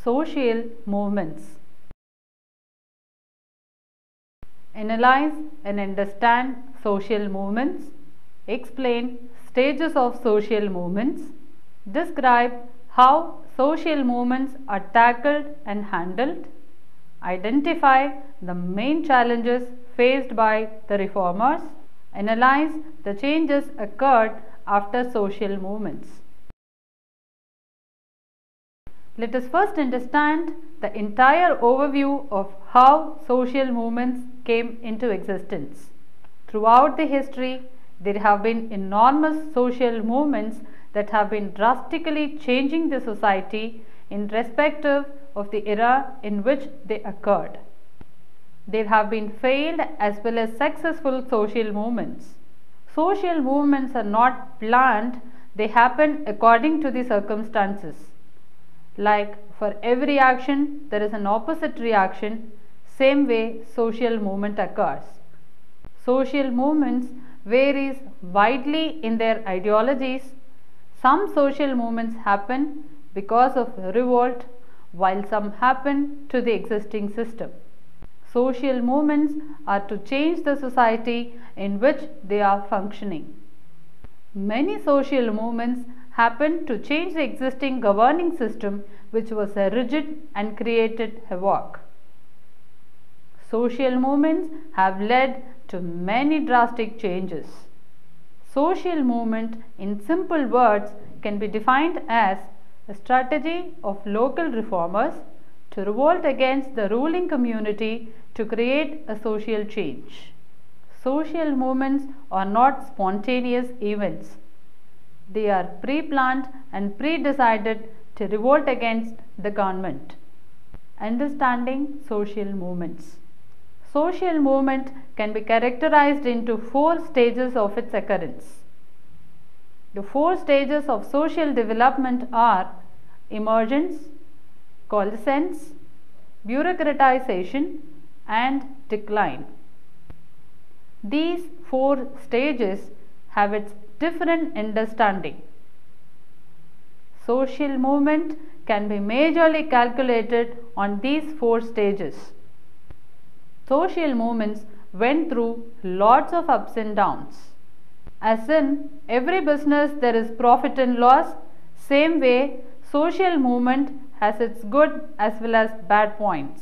Social movements. Analyze and understand social movements. Explain stages of social movements. Describe how social movements are tackled and handled. Identify the main challenges faced by the reformers. Analyze the changes occurred after social movements. Let us first understand the entire overview of how social movements came into existence. Throughout the history, there have been enormous social movements that have been drastically changing the society in respective of the era in which they occurred. There have been failed as well as successful social movements. Social movements are not planned, they happen according to the circumstances. Like for every action, there is an opposite reaction, same way social movement occurs. Social movements varies widely in their ideologies. Some social movements happen because of revolt, while some happen to the existing system. Social movements are to change the society in which they are functioning. Many social movements happen to change the existing governing system, which was rigid and created havoc. Social movements have led to many drastic changes. Social movement, in simple words, can be defined as a strategy of local reformers to revolt against the ruling community to create a social change. Social movements are not spontaneous events. They are pre-planned and pre-decided to revolt against the government. Understanding social movements. Social movement can be characterized into 4 stages of its occurrence. The 4 stages of social development are emergence, coalescence, bureaucratization, and decline. These 4 stages have its different understanding. Social movement can be majorly calculated on these 4 stages. Social movements went through lots of ups and downs. As in every business there is profit and loss, same way social movement has its good as well as bad points.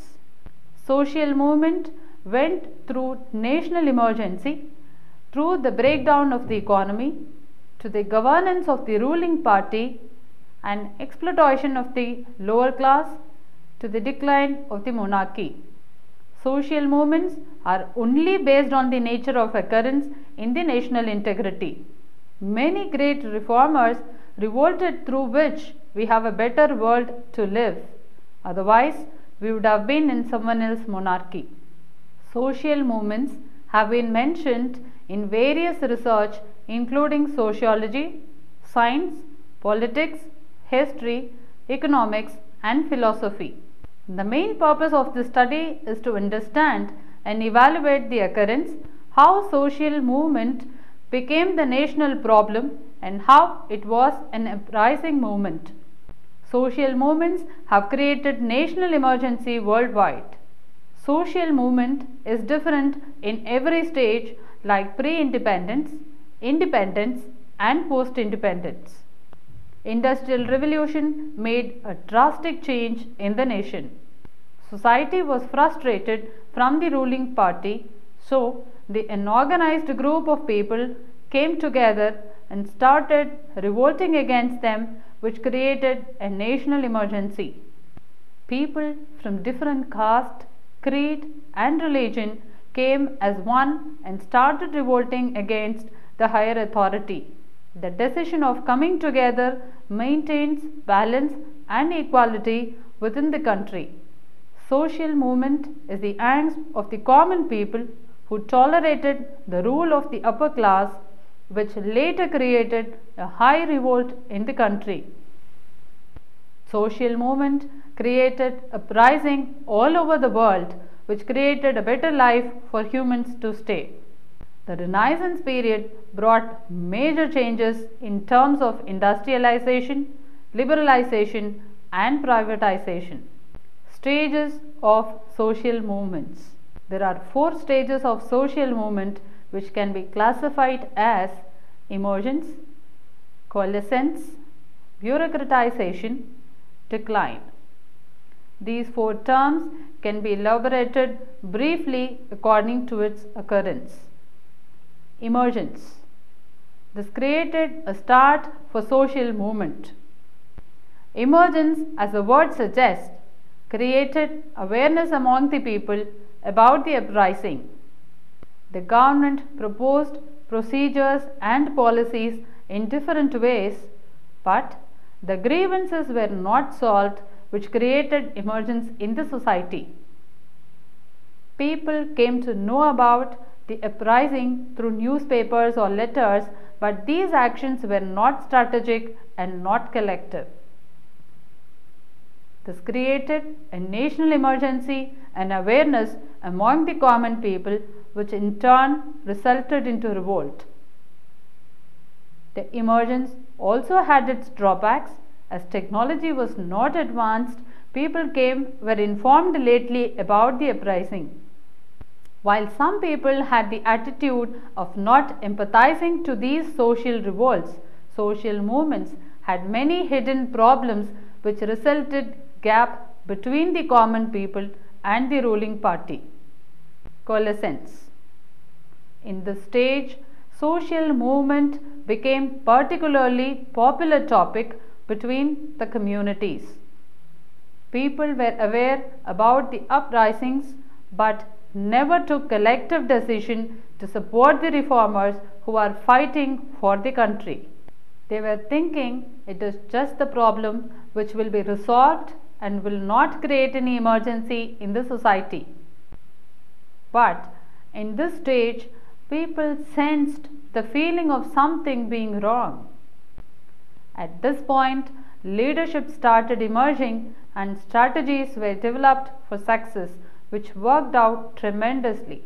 Social movement went through national emergency, through the breakdown of the economy, to the governance of the ruling party and exploitation of the lower class, to the decline of the monarchy. Social movements are only based on the nature of occurrence in the national integrity. Many great reformers revolted through which we have a better world to live. Otherwise, we would have been in someone else's monarchy. Social movements have been mentioned in various research including sociology, science, politics, history, economics, and philosophy. The main purpose of this study is to understand and evaluate the occurrence, how social movement became the national problem and how it was an uprising movement. Social movements have created national emergency worldwide. Social movement is different in every stage like pre-independence, independence, and post-independence. Industrial revolution made a drastic change in the nation. Society was frustrated from the ruling party, so the unorganized group of people came together and started revolting against them, which created a national emergency. People from different caste, creed, and religion came as one and started revolting against the higher authority. The decision of coming together maintains balance and equality within the country. Social movement is the angst of the common people who tolerated the rule of the upper class, which later created a high revolt in the country. Social movement created uprising all over the world, which created a better life for humans to stay. The Renaissance period brought major changes in terms of industrialization, liberalization, and privatization. Stages of social movements. There are 4 stages of social movement which can be classified as emergence, coalescence, bureaucratization, decline. These 4 terms can be elaborated briefly according to its occurrence. Emergence. This created a start for social movement. Emergence, as the word suggests, created awareness among the people about the uprising. The government proposed procedures and policies in different ways, but the grievances were not solved, which created emergence in the society. People came to know about the uprising through newspapers or letters, but these actions were not strategic and not collective. This created a national emergency and awareness among the common people, which in turn resulted into revolt. The emergence also had its drawbacks. As technology was not advanced, people were informed lately about the uprising. While some people had the attitude of not empathizing to these social revolts, social movements had many hidden problems which resulted gap between the common people and the ruling party. Coalescence. In this stage, social movement became particularly popular topic between the communities. People were aware about the uprisings but never took collective decision to support the reformers who are fighting for the country. They were thinking it is just the problem which will be resolved and will not create any emergency in the society. But in this stage, people sensed the feeling of something being wrong. At this point, leadership started emerging and strategies were developed for success, which worked out tremendously.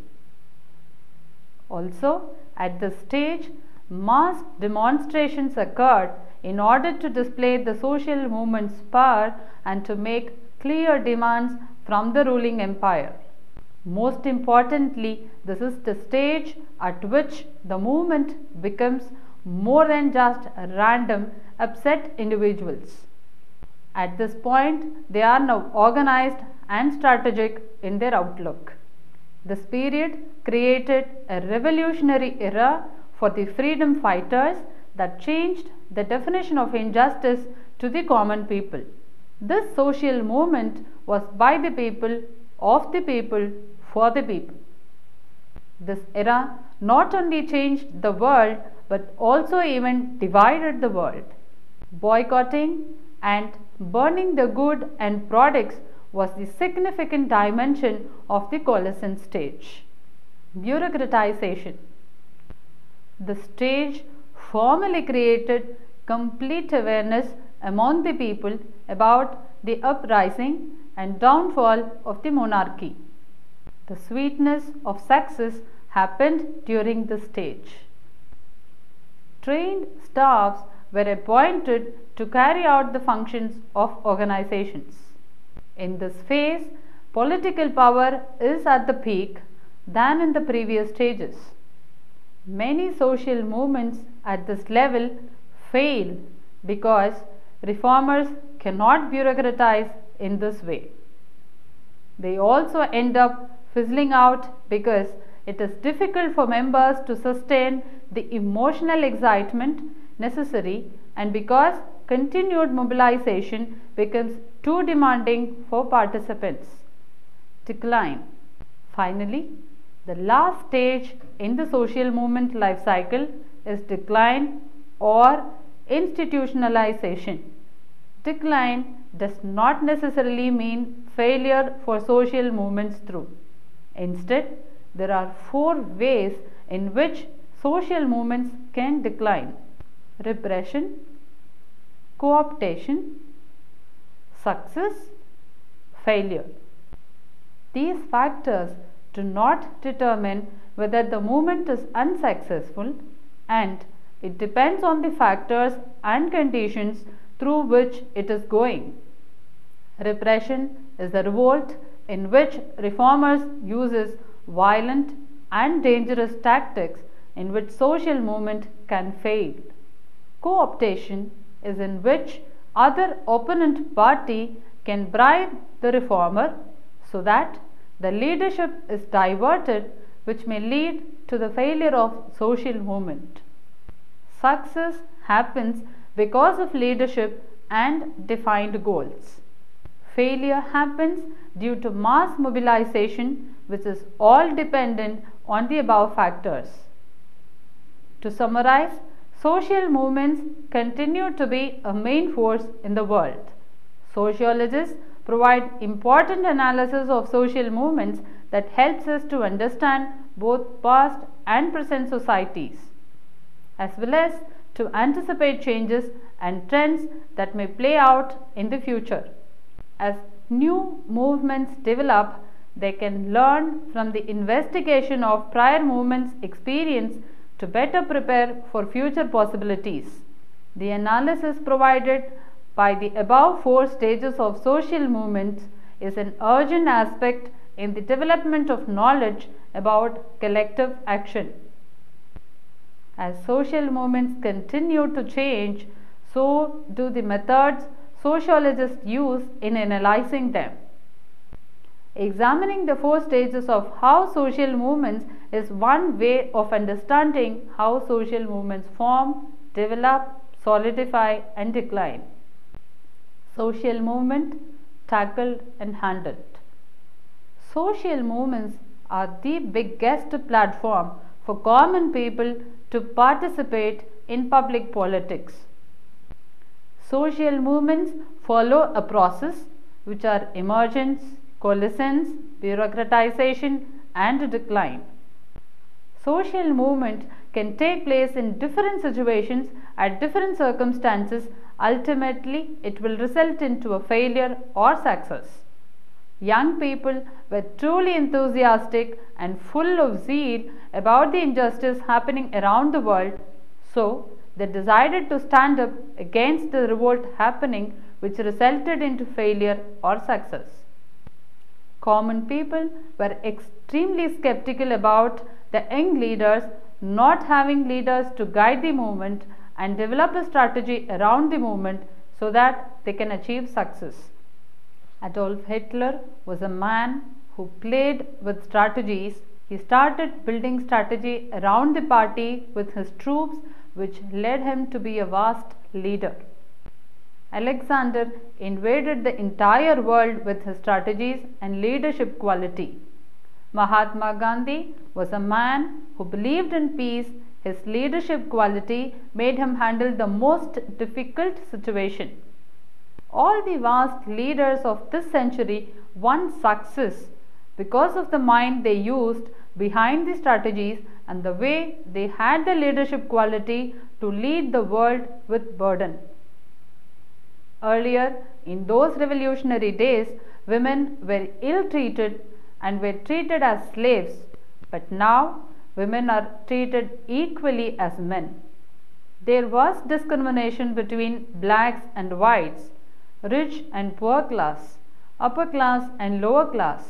Also, at this stage, mass demonstrations occurred in order to display the social movement's power and to make clear demands from the ruling empire. Most importantly, this is the stage at which the movement becomes more than just random upset individuals. At this point, they are now organized and strategic in their outlook. This period created a revolutionary era for the freedom fighters that changed the definition of injustice to the common people. This social movement was by the people, of the people, for the people. This era not only changed the world but also even divided the world. Boycotting and burning the goods and products was the significant dimension of the coalescence stage. Bureaucratization. The stage formally created complete awareness among the people about the uprising and downfall of the monarchy. The sweetness of success happened during this stage. Trained staffs were appointed to carry out the functions of organizations. In this phase, political power is at the peak than in the previous stages. Many social movements at this level fail because reformers cannot bureaucratize in this way. They also end up fizzling out because it is difficult for members to sustain the emotional excitement necessary and because continued mobilization becomes too demanding for participants. Decline. Finally, the last stage in the social movement life cycle is decline or institutionalization. Decline does not necessarily mean failure for social movements through. Instead, there are 4 ways in which social movements can decline: repression, co-optation, success, failure. These factors do not determine whether the movement is unsuccessful, and it depends on the factors and conditions through which it is going. Repression is the revolt in which reformers uses violent and dangerous tactics in which social movement can fail. Co-optation is in which other opponent party can bribe the reformer so that the leadership is diverted, which may lead to the failure of social movement. Success happens because of leadership and defined goals. Failure happens due to mass mobilization, which is all dependent on the above factors. To summarize, social movements continue to be a main force in the world. Sociologists provide important analysis of social movements that helps us to understand both past and present societies, as well as to anticipate changes and trends that may play out in the future. As new movements develop, they can learn from the investigation of prior movements' experience to better prepare for future possibilities. The analysis provided by the above four stages of social movements is an urgent aspect in the development of knowledge about collective action. As social movements continue to change, so do the methods sociologists use in analyzing them. Examining the four stages of how social movements is one way of understanding how social movements form, develop, solidify and decline. Social movement tackled and handled. Social movements are the biggest platform for common people to participate in public politics. Social movements follow a process which are emergence, coalescence, bureaucratization and decline. Social movement can take place in different situations at different circumstances. Ultimately, it will result into a failure or success. Young people were truly enthusiastic and full of zeal about the injustice happening around the world, so they decided to stand up against the revolt happening, which resulted into failure or success. Common people were extremely skeptical about the young leaders not having leaders to guide the movement and develop a strategy around the movement so that they can achieve success. Adolf Hitler was a man who played with strategies. He started building strategy around the party with his troops, which led him to be a vast leader. Alexander invaded the entire world with his strategies and leadership quality. Mahatma Gandhi was a man who believed in peace. His leadership quality made him handle the most difficult situation. All the vast leaders of this century won success because of the mind they used behind the strategies and the way they had the leadership quality to lead the world with burden. Earlier, in those revolutionary days, women were ill-treated and were treated as slaves, but now women are treated equally as men. There was discrimination between blacks and whites, rich and poor class, upper class and lower class,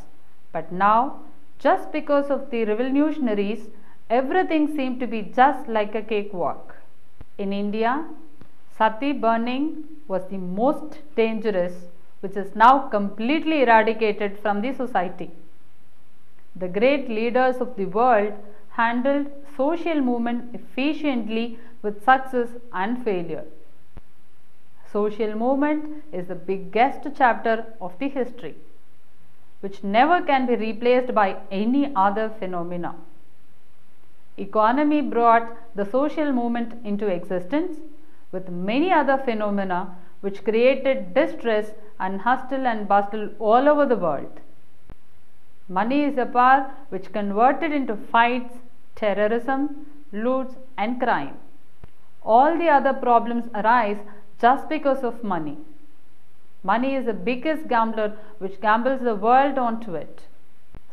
but now, just because of the revolutionaries, everything seemed to be just like a cakewalk. In India, sati burning was the most dangerous, which is now completely eradicated from the society. The great leaders of the world handled social movement efficiently with success and failure. Social movement is the biggest chapter of the history, which never can be replaced by any other phenomena. Economy brought the social movement into existence with many other phenomena which created distress and hustle and bustle all over the world. Money is a power which converted into fights, terrorism, loots and crime. All the other problems arise just because of money. Money is the biggest gambler which gambles the world onto it.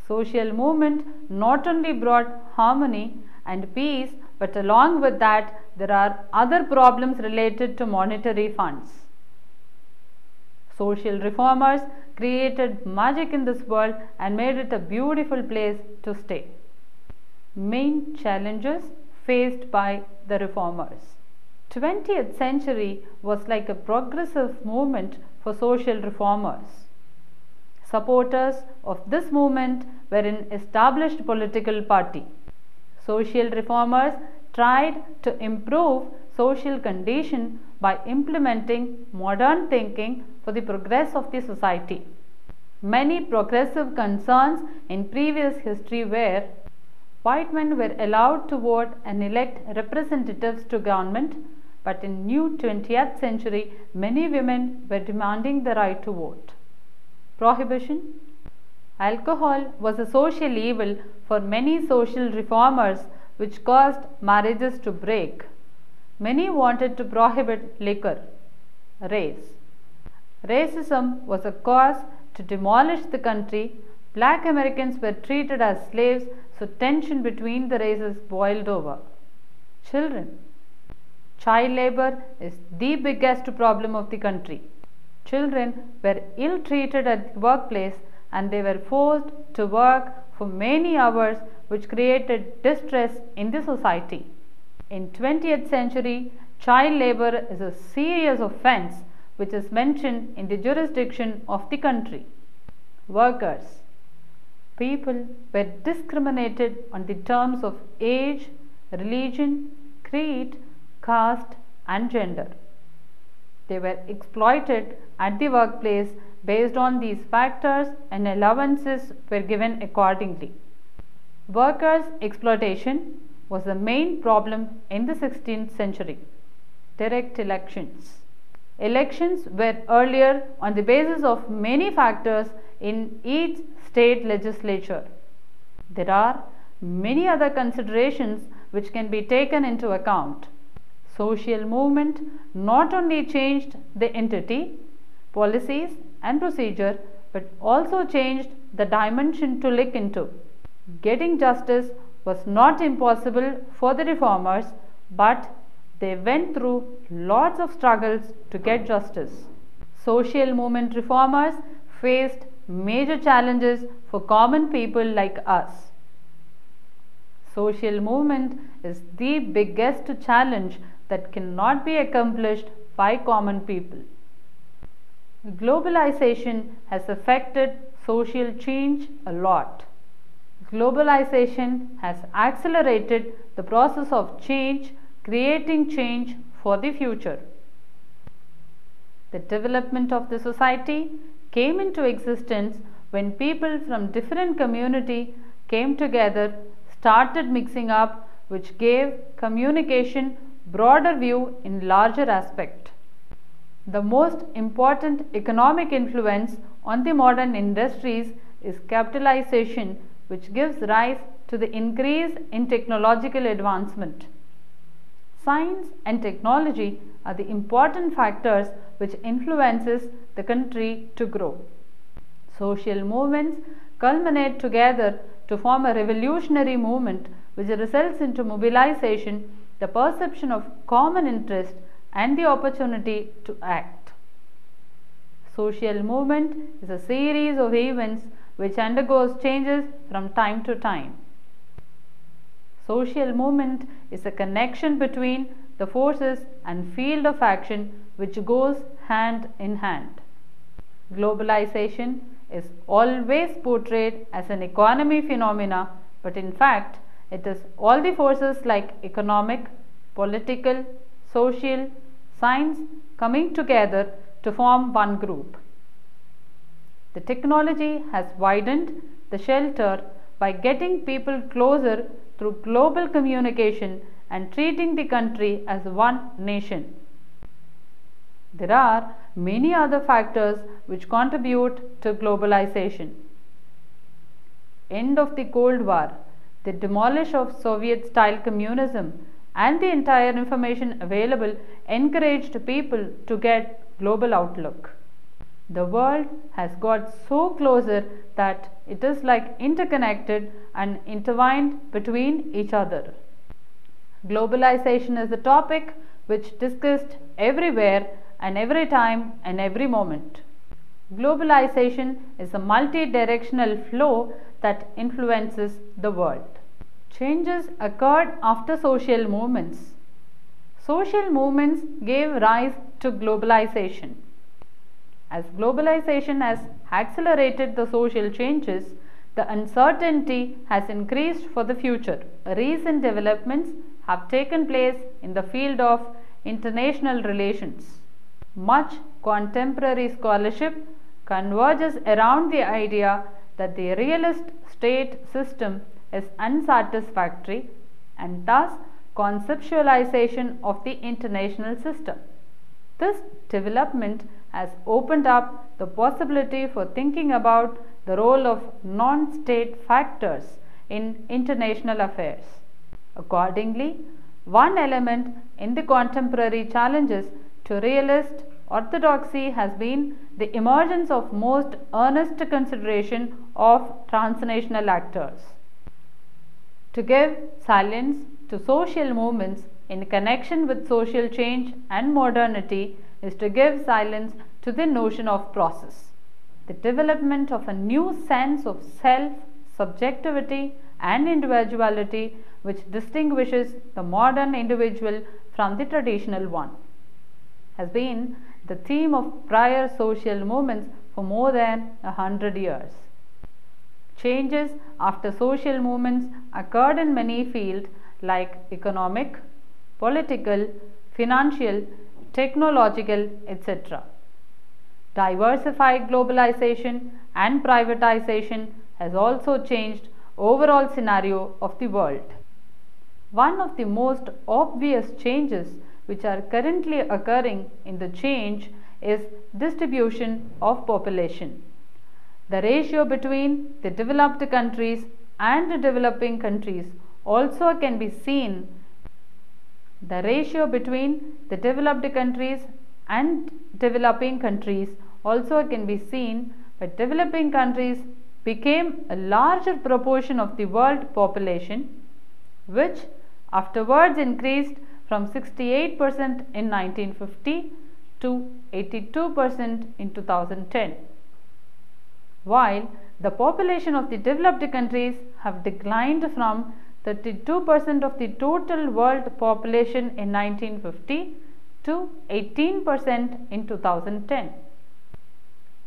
Social movement not only brought harmony and peace, but along with that there are other problems related to monetary funds. Social reformers created magic in this world and made it a beautiful place to stay. Main challenges faced by the reformers. 20th century was like a progressive movement for social reformers. Supporters of this movement were an established political party. Social reformers tried to improve social condition by implementing modern thinking for the progress of the society. Many progressive concerns in previous history were: white men were allowed to vote and elect representatives to government, but in new 20th century many women were demanding the right to vote. Prohibition. Alcohol was a social evil for many social reformers, which caused marriages to break. Many wanted to prohibit liquor. Race. Racism was a cause to demolish the country. Black Americans were treated as slaves, so tension between the races boiled over. Children. Child labor is the biggest problem of the country. Children were ill treated at the workplace and they were forced to work for many hours, which created distress in the society. In 20th century, child labor is a serious offense which is mentioned in the jurisdiction of the country. Workers. People were discriminated on the terms of age, religion, creed, caste and gender. They were exploited at the workplace based on these factors and allowances were given accordingly. Workers' exploitation was the main problem in the 16th century. Direct elections. Elections were earlier on the basis of many factors in each state legislature. There are many other considerations which can be taken into account. Social movement not only changed the entity, policies and procedure, but also changed the dimension to look into. Getting justice was not impossible for the reformers, but they went through lots of struggles to get justice. Social movement reformers faced major challenges for common people like us. Social movement is the biggest challenge that cannot be accomplished by common people. Globalization has affected social change a lot. Globalization has accelerated the process of change, creating change for the future. The development of the society came into existence when people from different communities came together, started mixing up, which gave communication broader view in larger aspect. The most important economic influence on the modern industries is capitalization, which gives rise to the increase in technological advancement. Science and technology are the important factors which influences the country to grow. Social movements culminate together to form a revolutionary movement which results into mobilization, the perception of common interest and the opportunity to act. Social movement is a series of events which undergoes changes from time to time. Social movement is a connection between the forces and field of action which goes hand in hand. Globalization is always portrayed as an economy phenomena, but in fact it is all the forces like economic, political, social, science coming together to form one group. The technology has widened the shelter by getting people closer through global communication and treating the country as one nation. There are many other factors which contribute to globalization. End of the Cold War, the demolition of Soviet-style communism and the entire information available encouraged people to get global outlook. The world has got so closer that it is like interconnected and intertwined between each other. Globalization is a topic which discussed everywhere and every time and every moment. Globalization is a multi-directional flow that influences the world. Changes occurred after social movements. Social movements gave rise to globalization. As globalization has accelerated the social changes, the uncertainty has increased for the future. Recent developments have taken place in the field of international relations. Much contemporary scholarship converges around the idea that the realist state system is unsatisfactory and thus conceptualization of the international system. This development has opened up the possibility for thinking about the role of non-state factors in international affairs. Accordingly, one element in the contemporary challenges to realist orthodoxy has been the emergence of most earnest consideration of transnational actors. To give salience to social movements in connection with social change and modernity is to give silence to the notion of process. The development of a new sense of self, subjectivity and individuality which distinguishes the modern individual from the traditional one has been the theme of prior social movements for more than 100 years. Changes after social movements occurred in many fields like economic, political, financial, technological, etc. Diversified globalization and privatization has also changed overall scenario of the world. One of the most obvious changes which are currently occurring in the change is distribution of population. The ratio between the developed countries and the developing countries also can be seen. The ratio between the developed countries and developing countries also can be seen, but developing countries became a larger proportion of the world population, which afterwards increased from 68% in 1950 to 82% in 2010. While the population of the developed countries have declined from 32% of the total world population in 1950 to 18% in 2010.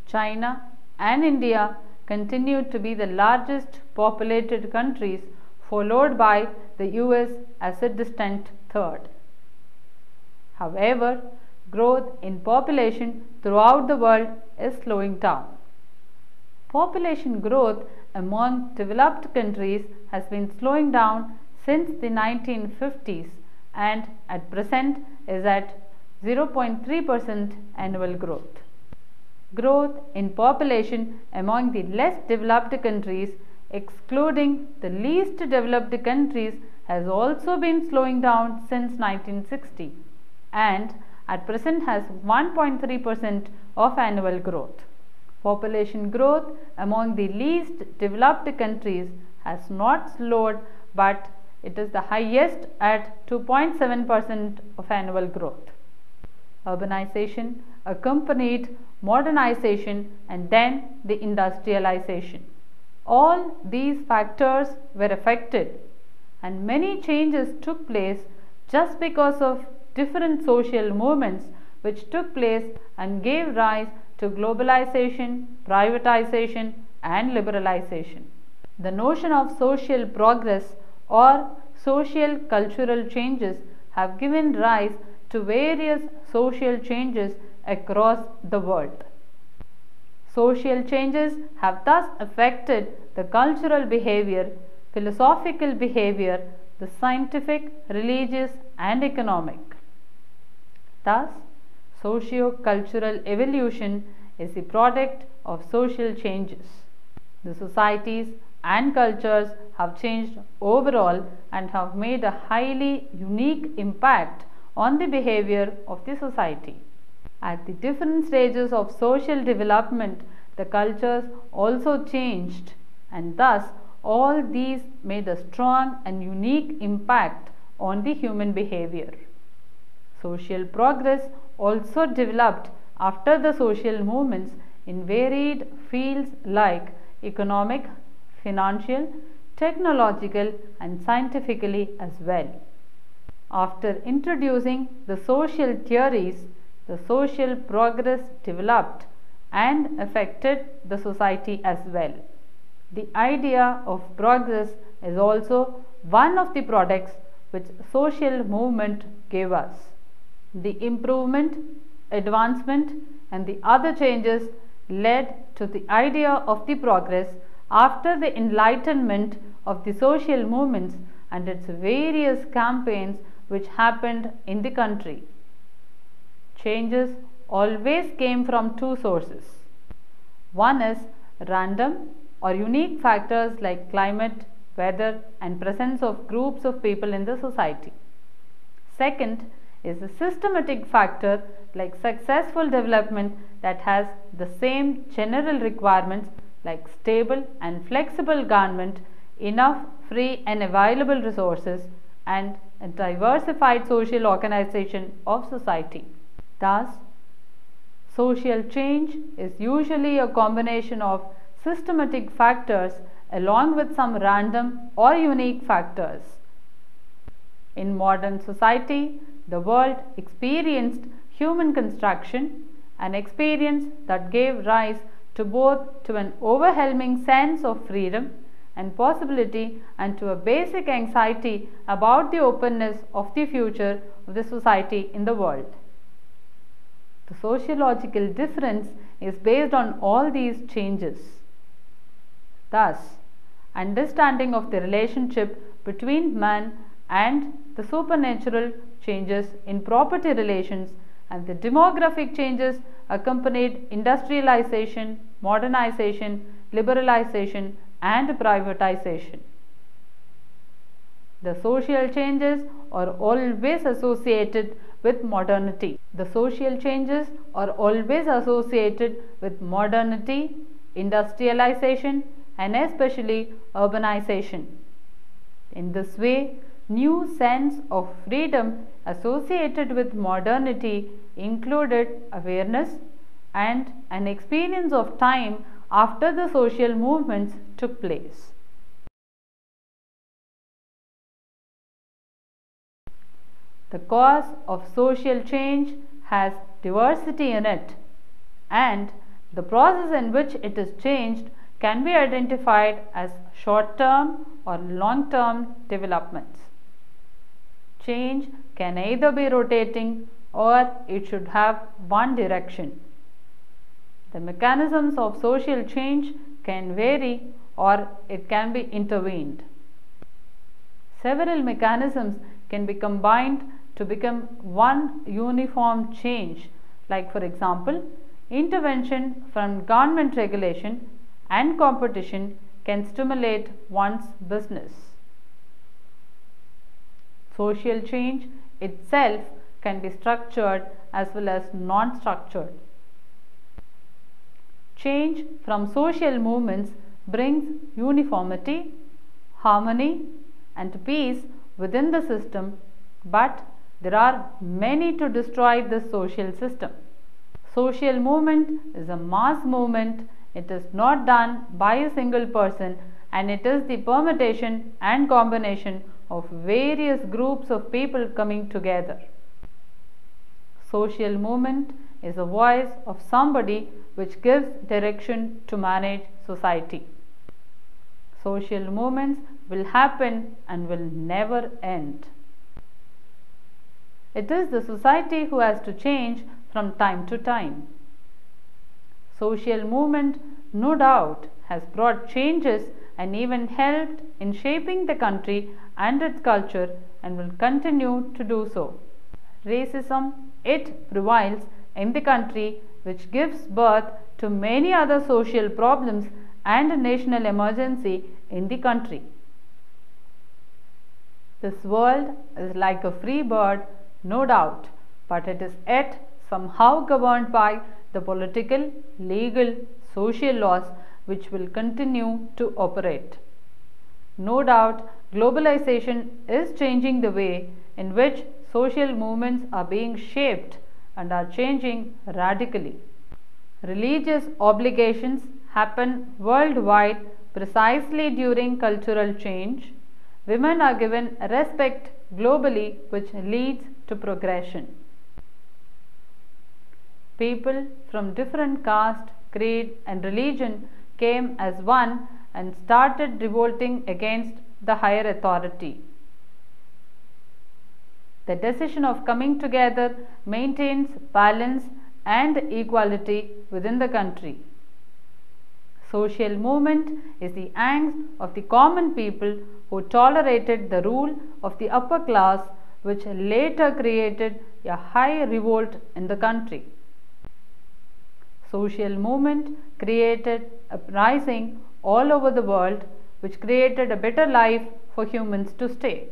China and India continue to be the largest populated countries, followed by the US as a distant third. However, growth in population throughout the world is slowing down. Population growth among developed countries has been slowing down since the 1950s and at present is at 0.3% annual growth. Growth in population among the less developed countries, excluding the least developed countries, has also been slowing down since 1960 and at present has 1.3% of annual growth. Population growth among the least developed countries has not slowed, but it is the highest at 2.7% of annual growth. Urbanization accompanied modernization and then the industrialization. All these factors were affected and many changes took place just because of different social movements which took place and gave rise to globalization, privatization and liberalization. The notion of social progress or social cultural changes have given rise to various social changes across the world. Social changes have thus affected the cultural behavior, philosophical behavior, the scientific, religious and economic. Thus, socio-cultural evolution is the product of social changes. The societies and cultures have changed overall and have made a highly unique impact on the behavior of the society. At the different stages of social development, the cultures also changed, and thus all these made a strong and unique impact on the human behavior. Social progress also developed after the social movements in varied fields like economic, financial, technological, and scientifically as well. After introducing the social theories, the social progress developed and affected the society as well. The idea of progress is also one of the products which social movement gave us. The improvement, advancement, and the other changes led to the idea of the progress after the enlightenment of the social movements and its various campaigns which happened in the country. Changes always came from two sources. One is random or unique factors like climate, weather, and presence of groups of people in the society. Second is a systematic factor like successful development that has the same general requirements like stable and flexible government, enough free and available resources, and a diversified social organization of society. Thus, social change is usually a combination of systematic factors along with some random or unique factors. In modern society, the world experienced human construction, an experience that gave rise to both to an overwhelming sense of freedom and possibility and to a basic anxiety about the openness of the future of the society in the world. The sociological difference is based on all these changes. Thus, understanding of the relationship between man and the supernatural changes in property relations and the demographic changes accompanied industrialization, modernization, liberalization, and privatization. The social changes are always associated with modernity. The social changes are always associated with modernity, industrialization, and especially urbanization. In this way, new sense of freedom associated with modernity included awareness and an experience of time after the social movements took place. The cause of social change has diversity in it, and the process in which it is changed can be identified as short-term or long-term developments. Change can either be rotating or it should have one direction. The mechanisms of social change can vary or it can be intervened. Several mechanisms can be combined to become one uniform change, like for example, intervention from government regulation and competition can stimulate one's business. Social change itself can be structured as well as non-structured. Change from social movements brings uniformity, harmony, and peace within the system, but there are many to destroy this social system. Social movement is a mass movement. It is not done by a single person, and it is the permutation and combination of various groups of people coming together. Social movement is a voice of somebody which gives direction to manage society. Social movements will happen and will never end. It is the society who has to change from time to time. Social movement, no doubt, has brought changes and even helped in shaping the country and its culture and will continue to do so. Racism, it prevails in the country, which gives birth to many other social problems and a national emergency in the country. This world is like a free bird, no doubt, but it is yet somehow governed by the political, legal, social laws which will continue to operate. No doubt, globalization is changing the way in which social movements are being shaped and are changing radically. Religious obligations happen worldwide precisely during cultural change. Women are given respect globally, which leads to progression. People from different caste, creed and religion came as one and started revolting against the higher authority. The decision of coming together maintains balance and equality within the country. Social movement is the angst of the common people who tolerated the rule of the upper class, which later created a high revolt in the country. Social movement created uprising all over the world, which created a better life for humans to stay.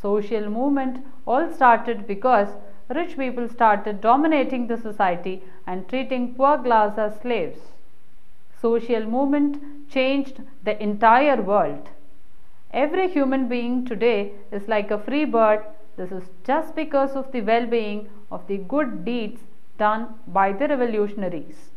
Social movement all started because rich people started dominating the society and treating poor class as slaves. Social movement changed the entire world. Every human being today is like a free bird. This is just because of the well-being of the good deeds done by the revolutionaries.